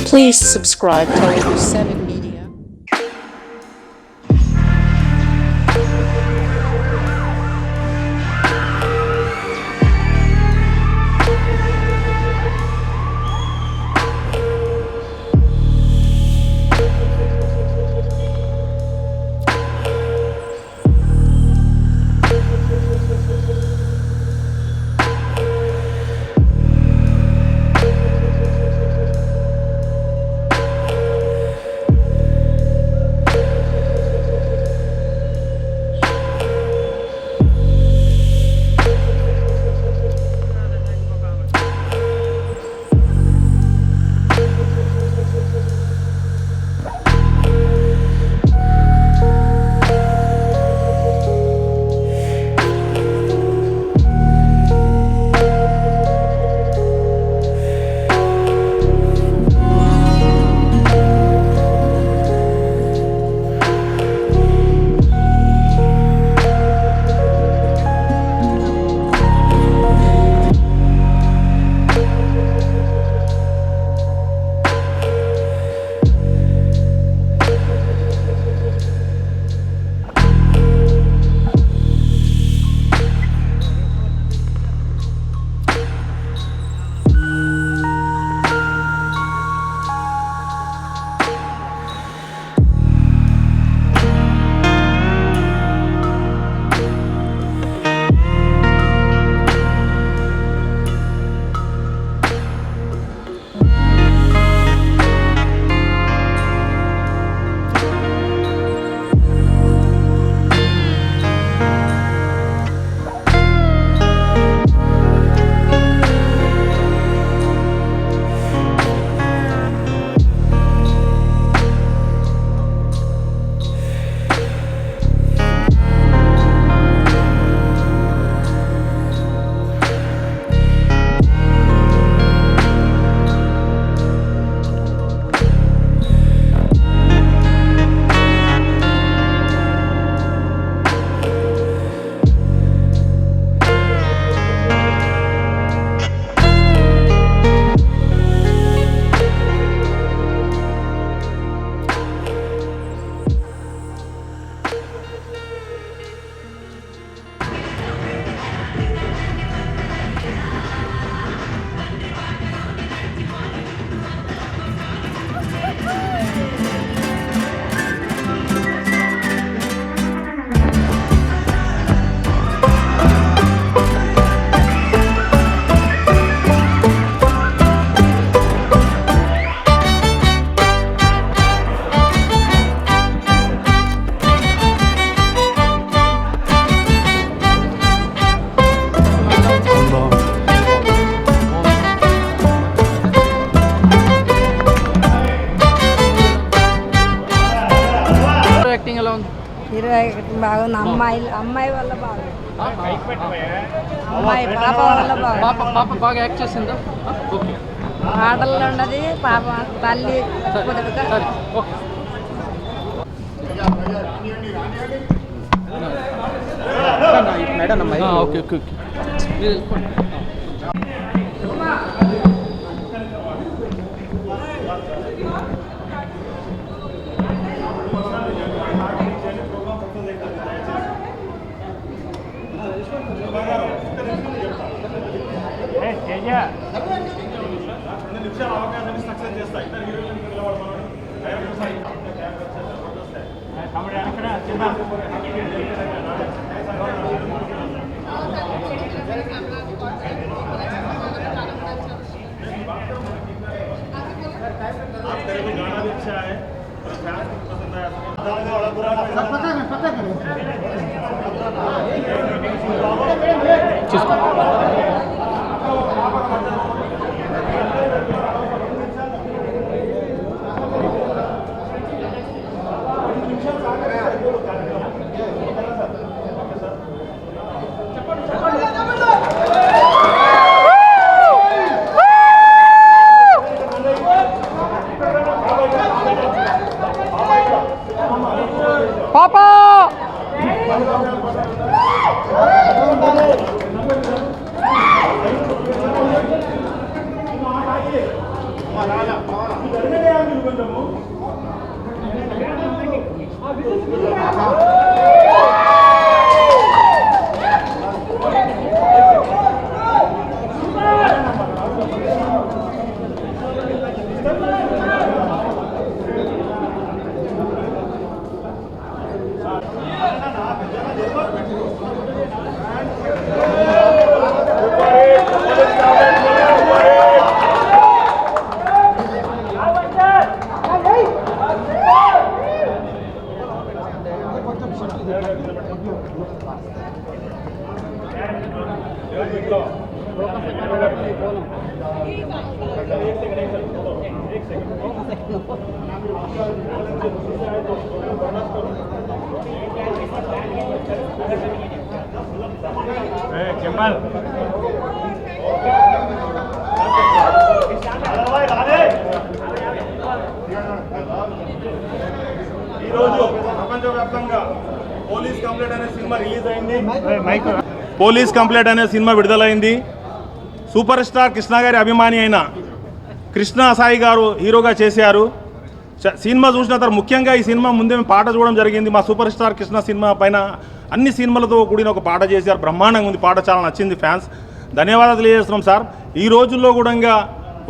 Please subscribe to Over 7 Media. Acting ఎలా ఉంది? Hero acting బాగుంది. అమ్మాయి వల్ల బాగుంది. అమ్మాయి పాప వల్ల బాగుంది. పాప బాగా యాక్ట్ చేసిందా? ఓకే. ఆటల్లో ఉన్నది పాప తల్లి సరే ఓకే. ఓకే ఓకే ఓకే మీరు వెళ్ళిపోండి. गाना भी अच्छा है, पसंद आया। పాపా Malala. ఈరోజు ప్రపంచవ్యాప్తంగా పోలీస్ కంప్లైంట్ అనే సినిమా రిలీజ్ అయింది. పోలీస్ కంప్లైంట్ అనే సినిమా విడుదలైంది. సూపర్ స్టార్ కృష్ణ గారి అభిమాని అయిన కృష్ణ సాయి గారు హీరోగా చేశారు. సినిమా చూసిన తర్వాత ముఖ్యంగా ఈ సినిమా ముందే పాట చూడడం జరిగింది. మా సూపర్ స్టార్ కృష్ణ సినిమా పైన అన్ని సినిమాలతో కూడిన ఒక పాట చేశారు. బ్రహ్మాండంగా ఉంది పాట, చాలా నచ్చింది. ఫ్యాన్స్ ధన్యవాదాలు తెలియజేస్తున్నాం సార్. ఈ రోజుల్లో కూడా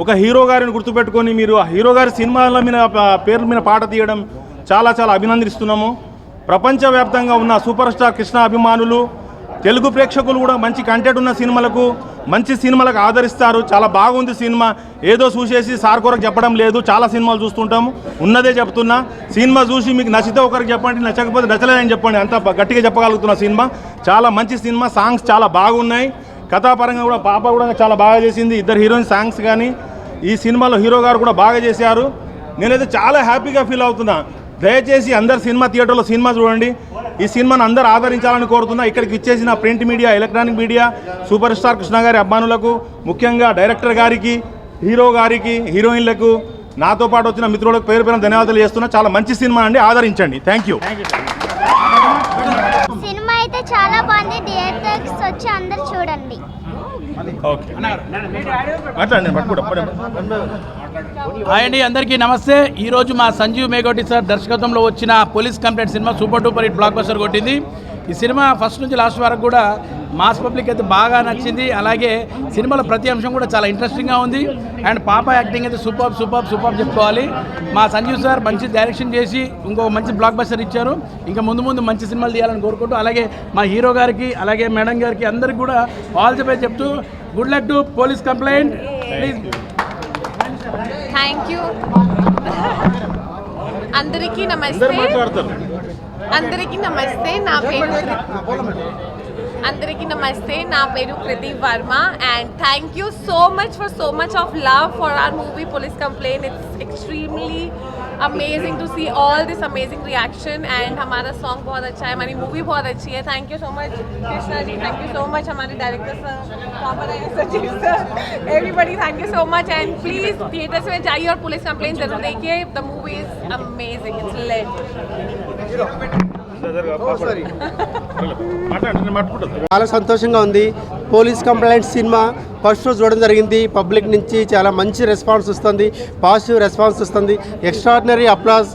ఒక హీరో గారిని గుర్తుపెట్టుకొని మీరు ఆ హీరో గారి సినిమాల మీద పేర్ల మీద పాట తీయడం చాలా చాలా అభినందిస్తున్నాము. ప్రపంచవ్యాప్తంగా ఉన్న సూపర్ స్టార్ కృష్ణ అభిమానులు, తెలుగు ప్రేక్షకులు కూడా మంచి కంటెంట్ ఉన్న సినిమాలకు, మంచి సినిమాలకు ఆదరిస్తారు. చాలా బాగుంది సినిమా. ఏదో చూసేసి సార్ కొరకు చెప్పడం లేదు, చాలా సినిమాలు చూస్తుంటాము, ఉన్నదే చెప్తున్నా. సినిమా చూసి మీకు నచ్చితే ఒకరికి చెప్పండి, నచ్చకపోతే నచ్చలేదని చెప్పండి, అంత గట్టిగా చెప్పగలుగుతున్న సినిమా. చాలా మంచి సినిమా. సాంగ్స్ చాలా బాగున్నాయి. కథాపరంగా కూడా పాప కూడా చాలా బాగా చేసింది. ఇద్దరు హీరోయిన్ సాంగ్స్ కానీ ఈ సినిమాలో హీరో గారు కూడా బాగా చేశారు. నేనైతే చాలా హ్యాపీగా ఫీల్ అవుతున్నా. దయచేసి అందరు సినిమా థియేటర్లో సినిమా చూడండి. ఈ సినిమాను అందరూ ఆదరించాలని కోరుతున్నా. ఇక్కడికి ఇచ్చేసిన print media, electronic media, super star Krishna గారి అభిమానులకు, ముఖ్యంగా డైరెక్టర్ గారికి, హీరో గారికి, హీరోయిన్లకు, నాతో పాటు వచ్చిన మిత్రులకు పేరు పేరున ధన్యవాదాలు చేస్తున్నా. చాలా మంచి సినిమా అండి, ఆదరించండి. Thank you. సినిమా అయితే చాలా బాగుంది. థియేటర్స్ వచ్చి అందరు చూడండి. హాయ్ అండి, అందరికీ నమస్తే. ఈరోజు మా సంజీవ్ మేఘోటి సార్ దర్శకత్వంలో వచ్చిన police complaint cinema super duper hit block buster కొట్టింది. ఈ సినిమా ఫస్ట్ నుంచి లాస్ట్ వరకు కూడా మాస్ పబ్లిక్ అయితే బాగా నచ్చింది. అలాగే సినిమాలో ప్రతి అంశం కూడా చాలా ఇంట్రెస్టింగ్గా ఉంది. అండ్ పాప యాక్టింగ్ అయితే సూపర్ చెప్పుకోవాలి. మా సంజీవ్ సార్ మంచి డైరెక్షన్ చేసి ఇంకో మంచి బ్లాక్ బస్టర్ ఇచ్చారు. ఇంకా ముందు మంచి సినిమాలు తీయాలని కోరుకుంటూ, అలాగే మా హీరో గారికి, అలాగే మేడం గారికి అందరికి కూడా ఆల్ ది బెస్ట్ చెప్తూ good luck to police complaint. Please. Thank you. అందరికీ నమస్తే. నా పేరు కృతి Varma and thank you so much of love for our movie Police Complaint. It's extremely amazing to see all this amazing reaction and हमारा song बहुत अच्छा है, हमारी movie बहुत अच्छी है. Thank you so much Krishna ji, thank you so much हमारे director sir, सचिव sir, everybody thank you so much and please theaters में जाइए और Police Complaint जरूर देखिए. The movie is amazing, it's lit. చాలా సంతోషంగా ఉంది. పోలీస్ కంప్లైంట్ సినిమా ఫస్ట్ రోజు చూడడం జరిగింది. పబ్లిక్ నుంచి చాలా మంచి రెస్పాన్స్ వస్తుంది, పాజిటివ్ రెస్పాన్స్ వస్తుంది, ఎక్స్ట్రాడినరీ అప్లాజ్.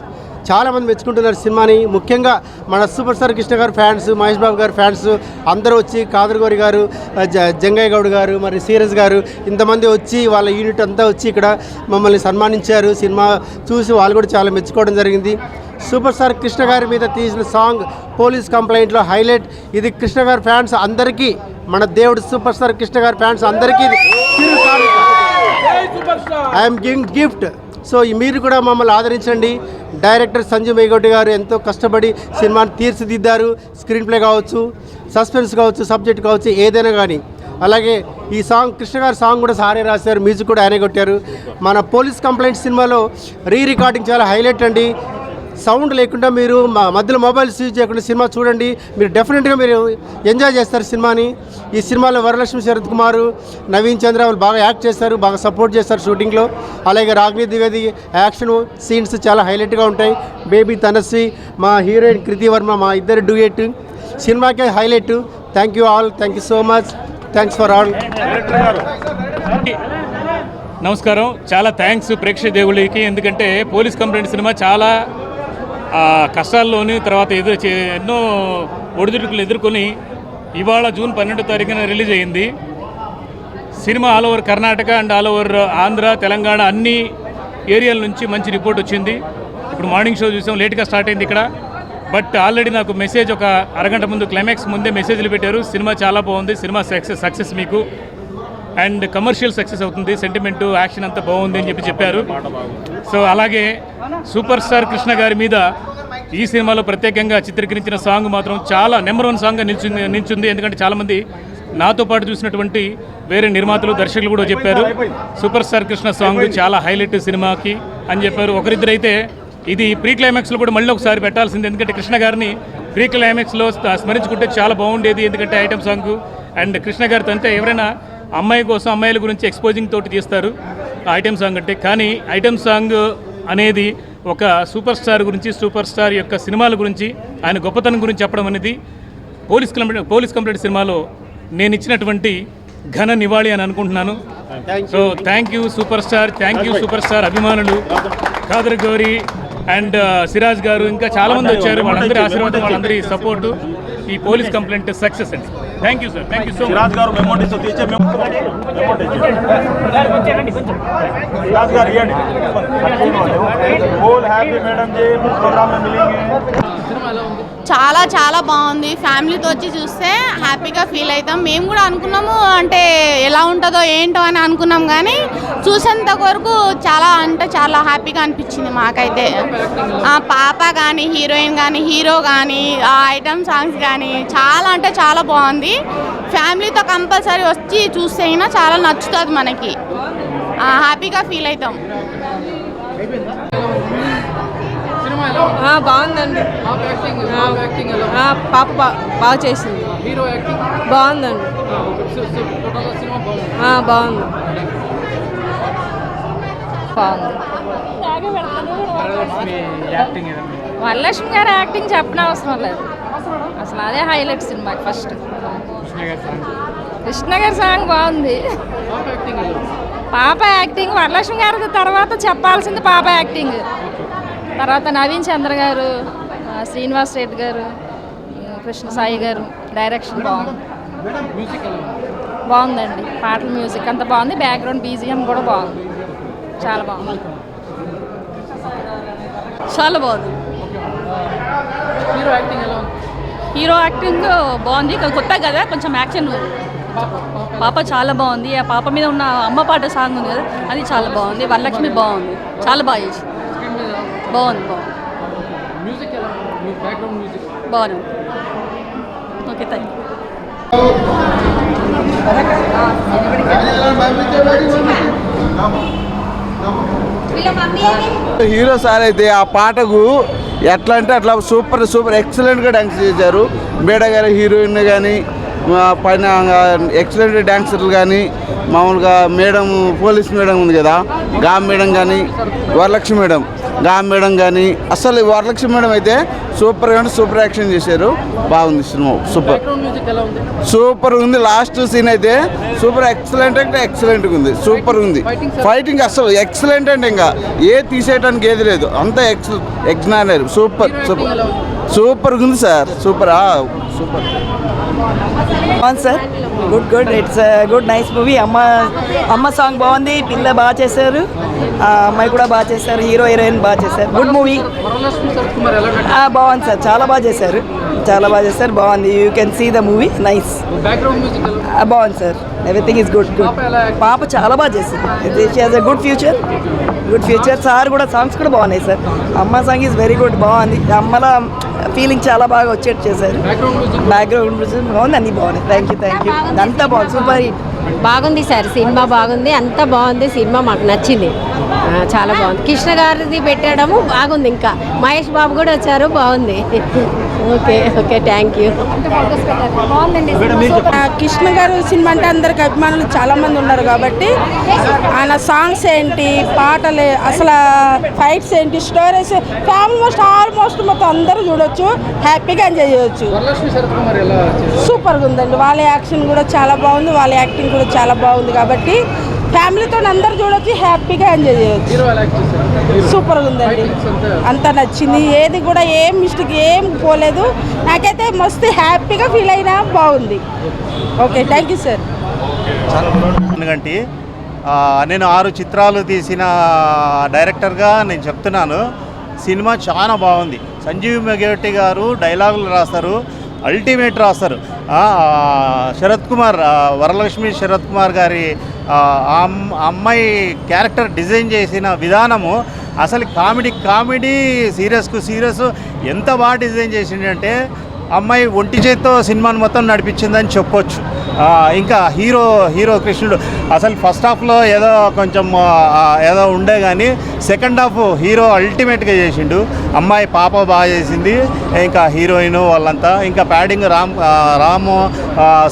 చాలామంది మెచ్చుకుంటున్నారు సినిమాని. ముఖ్యంగా మన సూపర్ స్టార్ కృష్ణ గారు ఫ్యాన్స్, మహేష్ బాబు గారు ఫ్యాన్స్ అందరూ వచ్చి, కాదర్గోరి గారు, జంగయ్య గౌడ్ గారు, మరి సీరియస్ గారు, ఇంతమంది వచ్చి వాళ్ళ యూనిట్ అంతా వచ్చి ఇక్కడ మమ్మల్ని సన్మానించారు. సినిమా చూసి వాళ్ళు కూడా చాలా మెచ్చుకోవడం జరిగింది. సూపర్ స్టార్ కృష్ణ గారి మీద తీసిన సాంగ్ పోలీస్ కంప్లైంట్లో హైలైట్. ఇది కృష్ణ గారి ఫ్యాన్స్ అందరికీ, మన దేవుడు సూపర్ స్టార్ కృష్ణ గారి ఫ్యాన్స్ అందరికీ ఐఎమ్ గివింగ్ గిఫ్ట్. సో మీరు కూడా మమ్మల్ని ఆదరించండి. డైరెక్టర్ సంజీవ్ మేఘోటి గారు ఎంతో కష్టపడి సినిమాని తీర్చిదిద్దారు. స్క్రీన్ ప్లే కావచ్చు, సస్పెన్స్ కావచ్చు, సబ్జెక్ట్ కావచ్చు, ఏదైనా కానీ. అలాగే ఈ సాంగ్ కృష్ణ గారి సాంగ్ కూడా సారే రాశారు, మ్యూజిక్ కూడా ఆయనే కొట్టారు. మన పోలీస్ కంప్లైంట్ సినిమాలో రికార్డింగ్ చాలా హైలైట్ అండి. సౌండ్ లేకుండా మీరు మధ్యలో మొబైల్స్ యూజ్ చేయకుండా సినిమా చూడండి. మీరు డెఫినెట్గా మీరు ఎంజాయ్ చేస్తారు సినిమాని. ఈ సినిమాలో వరలక్ష్మి, శరత్ కుమార్, నవీన్ చంద్ర వాళ్ళు బాగా యాక్ట్ చేస్తారు, బాగా సపోర్ట్ చేస్తారు షూటింగ్లో. అలాగే రాగిణి ద్వివేది యాక్షన్ సీన్స్ చాలా హైలైట్గా ఉంటాయి. బేబీ తనశ్రీ, మా హీరోయిన్ కృతి వర్మ, మా ఇద్దరు డ్యూయట్ సినిమాకే highlight. Thank you all, thank you so much, thanks for all. నమస్కారం. చాలా థ్యాంక్స్ ప్రేక్షక దేవుళ్ళకి. ఎందుకంటే పోలీస్ కంప్లైంట్ సినిమా చాలా కష్టాల్లోని తర్వాత ఎన్నో ఒడిదుడుకులు ఎదుర్కొని ఇవాళ జూన్ 12వ తారీఖున రిలీజ్ అయ్యింది. Cinema all over Karnataka and all over Andhra, Telangana అన్ని ఏరియాల నుంచి మంచి రిపోర్ట్ వచ్చింది. ఇప్పుడు మార్నింగ్ షో చూసాం, లేట్గా స్టార్ట్ అయింది ఇక్కడ. బట్ ఆల్రెడీ నాకు మెసేజ్ ఒక అరగంట ముందు, క్లైమాక్స్ ముందే మెసేజ్లు పెట్టారు. సినిమా చాలా బాగుంది, సినిమా సక్సెస్ మీకు అండ్ కమర్షియల్ సక్సెస్ అవుతుంది, సెంటిమెంటు యాక్షన్ అంతా బాగుంది అని చెప్పారు. సో అలాగే సూపర్ స్టార్ కృష్ణ గారి మీద ఈ సినిమాలో ప్రత్యేకంగా చిత్రీకరించిన సాంగ్ మాత్రం చాలా నెంబర్ 1 సాంగ్గా నిల్చుంది. ఎందుకంటే చాలామంది నాతో పాటు చూసినటువంటి వేరే నిర్మాతలు, దర్శకులు కూడా చెప్పారు సూపర్ స్టార్ కృష్ణ సాంగ్ చాలా హైలైట్ సినిమాకి అని చెప్పారు. ఒకరిద్దరైతే ఇది ప్రీ క్లైమాక్స్లో కూడా మళ్ళీ ఒకసారి పెట్టాల్సింది, ఎందుకంటే కృష్ణ గారిని ప్రీ క్లైమాక్స్లో స్మరించుకుంటే చాలా బాగుండేది. ఎందుకంటే ఐటమ్ సాంగ్ అండ్ కృష్ణ గారితో అంటే ఎవరైనా అమ్మాయి కోసం అమ్మాయిల గురించి ఎక్స్పోజింగ్ తోటి తీస్తారు ఐటమ్ సాంగ్ అంటే. కానీ ఐటమ్ సాంగ్ అనేది ఒక సూపర్ స్టార్ గురించి, సూపర్ స్టార్ యొక్క సినిమాల గురించి, ఆయన గొప్పతనం గురించి చెప్పడం అనేది పోలీస్ కంప్లైంట్ సినిమాలో నేను ఇచ్చినటువంటి ఘన నివాళి అని అనుకుంటున్నాను. So thank you super star అభిమానులు, ఖాదర్ గౌరీ అండ్ సిరాజ్ గారు, ఇంకా చాలామంది వచ్చారు. వాళ్ళందరి ఆశీర్వాదం, వాళ్ళందరి సపోర్టు ఈ పోలీస్ కంప్లైంట్ సక్సెస్ అండి. Thank you sir, thank you so much. చాలా చాలా బాగుంది. ఫ్యామిలీతో వచ్చి చూస్తే హ్యాపీగా ఫీల్ అవుతాం. మేము కూడా అనుకున్నాము అంటే ఎలా ఉంటుందో ఏంటో అని అనుకున్నాం, కానీ చూసేంత వరకు చాలా అంటే చాలా హ్యాపీగా అనిపించింది మాకైతే. పాప కానీ, హీరోయిన్ కానీ, హీరో కానీ, ఆ ఐటమ్ సాంగ్స్ కానీ చాలా అంటే చాలా బాగుంది. ఫ్యామిలీతో కంపల్సరీ వచ్చి చూస్తే అయినా చాలా నచ్చుతుంది మనకి, హ్యాపీగా ఫీల్ అవుతాం. బాగుందండి. పాప బాగా చేసింది. బాగుందండి. బాగుంది. వరలక్ష్మి గారి యాక్టింగ్ చెప్పనవసరం లేదు అసలు, అదే హైలైట్ సినిమాకి. ఫస్ట్ కృష్ణ గారి సాంగ్ బాగుంది. పాప యాక్టింగ్ వరలక్ష్మి గారి తర్వాత చెప్పాల్సింది పాప యాక్టింగ్. తర్వాత నవీన్ చంద్ర గారు, శ్రీనివాస్ రెడ్డి గారు, కృష్ణ సాయి గారు డైరెక్షన్ బాగుందండి. పాటల మ్యూజిక్ అంతా బాగుంది, బ్యాక్గ్రౌండ్ బీజిఎం కూడా బాగుంది, చాలా బాగుంది. చాలా బాగుంది. హీరో యాక్టింగ్ బాగుంది, కొత్త కదా కొంచెం యాక్షన్. పాప చాలా బాగుంది. ఆ పాప మీద ఉన్న అమ్మ పాట సాంగ్ ఉంది కదా, అది చాలా బాగుంది. వరలక్ష్మి బాగుంది, చాలా బాగా చేసి బాగుంది. బాగుంది. Okay, thank you. Hero sir అయితే ఆ పాటకు ఎట్లా అంటే అట్లా సూపర్ ఎక్సలెంట్గా డాన్స్ చేశారు. బేడ గారి హీరోయిన్ కానీ, పైన ఎక్సలెంట్ డాన్సర్లు కానీ, మామూలుగా మేడం, పోలీస్ మేడం ఉంది కదా, గా మేడం కానీ, వరలక్ష్మి మేడం కానీ, అసలు వరలక్ష్మి మేడం అయితే సూపర్ యాక్షన్ చేశారు. బాగుంది సినిమా, సూపర్ ఉంది. లాస్ట్ సీన్ అయితే ఎక్సలెంట్గా ఉంది, సూపర్ ఉంది. ఫైటింగ్ అసలు ఎక్సలెంట్ అంటే ఇంకా తీసేయడానికి ఏది లేదు, అంతా ఎక్స్ట్రాడినరీ, సూపర్ ఉంది sir. Super sir, good. It's good, nice movie. అమ్మ సాంగ్ బాగుంది, పిల్ల బాగా చేశారు, అమ్మాయి కూడా బాగా చేశారు, హీరోయిన్ బాగా చేశారు. Good movie. బాగుంది సార్, చాలా బాగా చేశారు, బాగుంది. You can see the movie, nice. బాగుంది సార్, ఎవ్రీథింగ్ ఈజ్ గుడ్. పాప చాలా బాగా చేసింది. She has a good future. Sir కూడా సాంగ్స్ కూడా బాగున్నాయి సార్. అమ్మ సాంగ్ ఈజ్ వెరీ గుడ్, బాగుంది. అమ్మల ఫీలింగ్ చాలా బాగా వచ్చేట్టు చేశారు. బ్యాక్గ్రౌండ్ బాగుంది, అన్నీ బాగున్నాయి. Thank you. అంతా బాగుంది, సూపర్ హిట్. బాగుంది సార్, సినిమా బాగుంది, అంతా బాగుంది. సినిమా మాకు నచ్చింది, చాలా బాగుంది. కృష్ణ గారిది పెట్టడము బాగుంది. ఇంకా మహేష్ బాబు కూడా వచ్చారు, బాగుంది. Okay, thank you. బాగుందండి. కృష్ణ గారు సినిమా అంటే అందరికి అభిమానులు చాలా మంది ఉన్నారు కాబట్టి ఆయన సాంగ్స్ ఏంటి, పాటలు, అసలు ఫైట్స్ ఏంటి, స్టోరీస్, ఆల్మోస్ట్ మొత్తం అందరూ చూడొచ్చు, హ్యాపీగా ఎంజాయ్ చేయొచ్చు. సూపర్గా ఉందండి. వాళ్ళ యాక్షన్ కూడా చాలా బాగుంది, వాళ్ళ యాక్టింగ్ కూడా చాలా బాగుంది కాబట్టి ఫ్యామిలీతో అందరు చూడొచ్చు, హ్యాపీగా ఎంజాయ్ చేయొచ్చు. హీరో ఎలా యాక్ట్ చేశారు? సూపర్గా ఉందండి, అంత నచ్చింది. ఏది కూడా ఏం మిస్టేక్ ఏం పోలేదు. నాకైతే మస్తు హ్యాపీగా ఫీల్ అయినా బాగుంది. Okay, thank you sir. ఎందుకంటే నేను 6 చిత్రాలు తీసిన డైరెక్టర్గా నేను చెప్తున్నాను, సినిమా చాలా బాగుంది. సంజీవ్ మెగోటి గారు డైలాగులు రాస్తారు, అల్టిమేట్ రాస్తారు. శరత్ కుమార్, వరలక్ష్మి శరత్ కుమార్ గారి అమ్మాయి క్యారెక్టర్ డిజైన్ చేసిన విధానము అసలు కామెడీ సీరియస్ ఎంత బాగా డిజైన్ చేసిందంటే అమ్మాయి ఒంటి చేత్తో సినిమాను మొత్తం నడిపించిందని చెప్పొచ్చు. ఇంకా హీరో కృష్ణుడు అసలు ఫస్ట్ హాఫ్లో కొంచెం ఏదో ఉండే కానీ సెకండ్ హాఫ్ హీరో అల్టిమేట్గా చేసిండు. అమ్మాయి పాప బాగా చేసింది, ఇంకా హీరోయిన్ వాళ్ళంతా, ఇంకా ప్యాడింగ్ రాము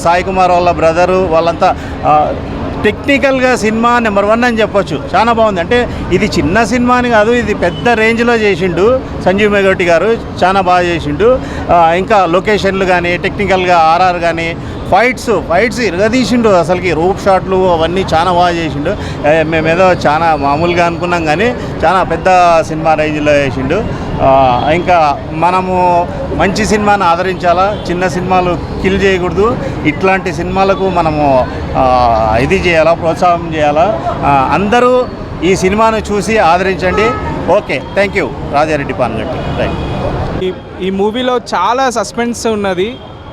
సాయి కుమార్ వాళ్ళ బ్రదరు వాళ్ళంతా టెక్నికల్గా సినిమా నెంబర్ 1 అని చెప్పొచ్చు. చాలా బాగుంది. అంటే ఇది చిన్న సినిమా అని కాదు, ఇది పెద్ద రేంజ్లో చేసిండు సంజీవ్ మెగోటి గారు, చాలా బాగా చేసిండు. ఇంకా లొకేషన్లు కానీ టెక్నికల్గా ఆర్ఆర్ కానీ ఫైట్స్ ఇరగదీసిండు. అసలుకి రూప్ షాట్లు అవన్నీ చాలా బాగా చేసిండు. మేమేదో చాలా మామూలుగా అనుకున్నాం కానీ చాలా పెద్ద సినిమా రేంజ్లో చేసిండు. ఇంకా మనము మంచి సినిమాని ఆదరించాలా, చిన్న సినిమాలు కిల్ చేయకూడదు. ఇట్లాంటి సినిమాలకు మనము ఇది చేయాలా, ప్రోత్సాహం చేయాలా. అందరూ ఈ సినిమాను చూసి ఆదరించండి. Okay, thank you. Rajareddy Pangatti. Right. ఈ మూవీలో చాలా సస్పెన్స్ ఉన్నది,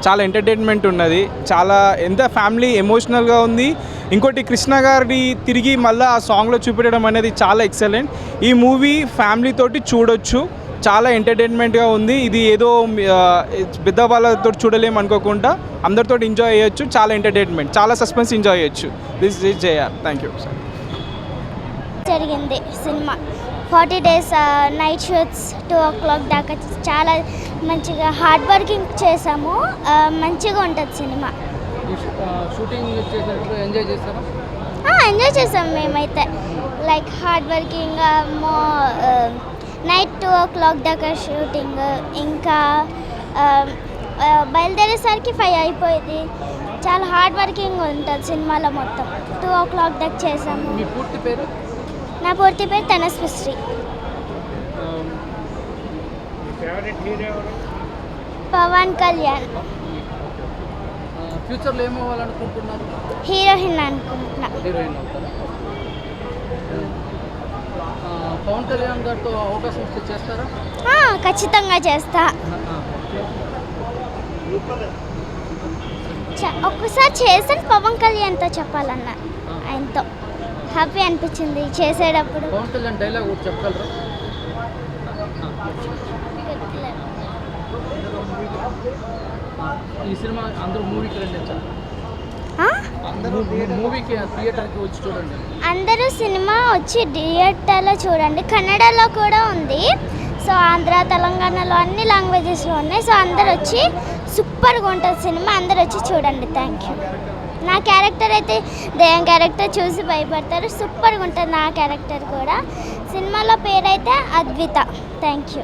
చాలా ఎంటర్టైన్మెంట్ ఉన్నది, చాలా ఎంత ఫ్యామిలీ ఎమోషనల్గా ఉంది. ఇంకోటి కృష్ణ గారిని తిరిగి మళ్ళీ ఆ సాంగ్లో చూపించడం అనేది చాలా ఎక్సలెంట్. ఈ మూవీ ఫ్యామిలీ తోటి చూడొచ్చు, చాలా ఎంటర్టైన్మెంట్గా ఉంది. ఇది ఏదో పెద్ద వాళ్ళతో చూడలేము అనుకోకుండా అందరితో ఎంజాయ్ చేయొచ్చు. చాలా ఎంటర్టైన్మెంట్, చాలా సస్పెన్స్ ఎంజాయ్ చేయొచ్చు. This is Jaya. Thank you. జరిగింది సినిమా 40 days నైట్ షూట్స్ 2 o'clock దాకా చాలా మంచిగా హార్డ్ వర్కింగ్ చేసాము. మంచిగా ఉంటుంది సినిమా. షూటింగ్ చేసినప్పుడు ఎంజాయ్ చేస్తారా? ఎంజాయ్ చేసాం మేమైతే. Like hard working, night 2 o'clock దాకా షూటింగ్. ఇంకా బయలుదేరేసరికి 5 అయిపోయింది. చాలా హార్డ్ వర్కింగ్ ఉంటుంది సినిమాలో మొత్తం. 2 o'clock దాకా చేసాము. మీ పూర్తి పేరు? నా పూర్తి పేరు తనస్విశ్రీ. పవన్ కళ్యాణ్. ఫ్యూచర్లో ఏమవ్వాలనుకుంటున్నారు? హీరోయిన్ అనుకుంటున్నా. హీరోయిన్ అవుతారా? పవన్ కళ్యాణ్ గారితో అవకాశం వస్తే చేస్తారా? ఖచ్చితంగా చేస్తా. ఒక్కసారి చేసాను పవన్ కళ్యాణ్తో, చెప్పాలన్నా ఆయనతో హ్యాపీ అనిపించింది చేసేటప్పుడు. పవన్ కళ్యాణ్ డైలాగ్ ఒకటి చెప్పగలరా? ఈ సినిమా అందరూ మూవీకి రండి, మూవీకి థియేటర్కి వచ్చి చూడండి. అందరూ సినిమా వచ్చి థియేటర్లో చూడండి. కన్నడలో కూడా ఉంది. సో ఆంధ్ర, తెలంగాణలో అన్ని లాంగ్వేజెస్లో ఉన్నాయి. సో అందరు వచ్చి సూపర్గా ఉంటుంది సినిమా. అందరు వచ్చి చూడండి. Thank you. నా క్యారెక్టర్ అయితే దయ్యం క్యారెక్టర్ చూసి భయపడతారు. సూపర్గా ఉంటుంది నా క్యారెక్టర్ కూడా. సినిమాలో పేరైతే అద్విత. Thank you.